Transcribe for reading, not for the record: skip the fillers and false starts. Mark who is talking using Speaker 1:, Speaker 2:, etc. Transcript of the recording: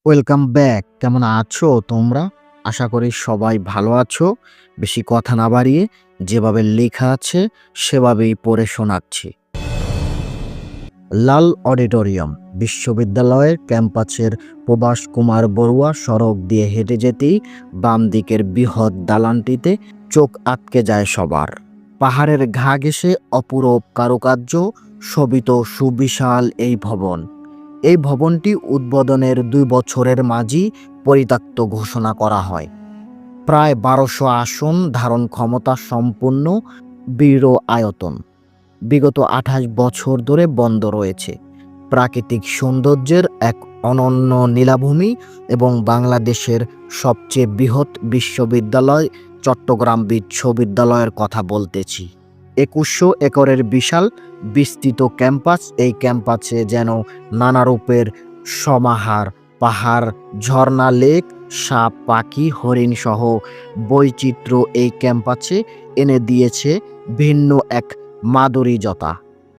Speaker 1: Welcome back. কেমন আছো তোমরা? আশা করি সবাই ভালো আছো। বেশি কথা না বাড়িয়ে যেভাবে লেখা আছে সেভাবেই পড়ে শোনাচ্ছি। লাল অডিটোরিয়াম বিশ্ববিদ্যালয়ের ক্যাম্পাসের প্রভাস কুমার বড়ুয়া সড়ক দিয়ে হেঁটে যেতেই বাম দিকের বৃহৎ দালানটিতে চোখ আটকে যায় সবার। পাহাড়ের ঘা ঘেঁষে অপূরব কারুকার্য শোভিত সুবিশাল এই ভবন। এই ভবনটি উদ্বোধনের ২ বছরের মাঝি পরিত্যক্ত ঘোষণা করা হয়। প্রায় ১২০০ আসন ধারণ ক্ষমতা সম্পন্ন বিড়ো আয়তন। বিগত ২৮ বছর ধরে বন্ধ রয়েছে। প্রাকৃতিক সৌন্দর্যের এক অনন্য নীলাভূমি এবং বাংলাদেশের সবচেয়ে বৃহৎ বিশ্ববিদ্যালয় চট্টগ্রাম বিশ্ববিদ্যালয়ের কথা বলতেছি। ২১০০ একরের বিশাল বিস্তৃত ক্যাম্পাস। এই ক্যাম্পাসে যেন নানা রূপের সমাহার। পাহাড়, ঝর্ণা, লেক, সাপ, পাখি, হরিণ সহ বৈচিত্র্য এই ক্যাম্পাসে এনে দিয়েছে ভিন্ন এক মাধুরীযতা।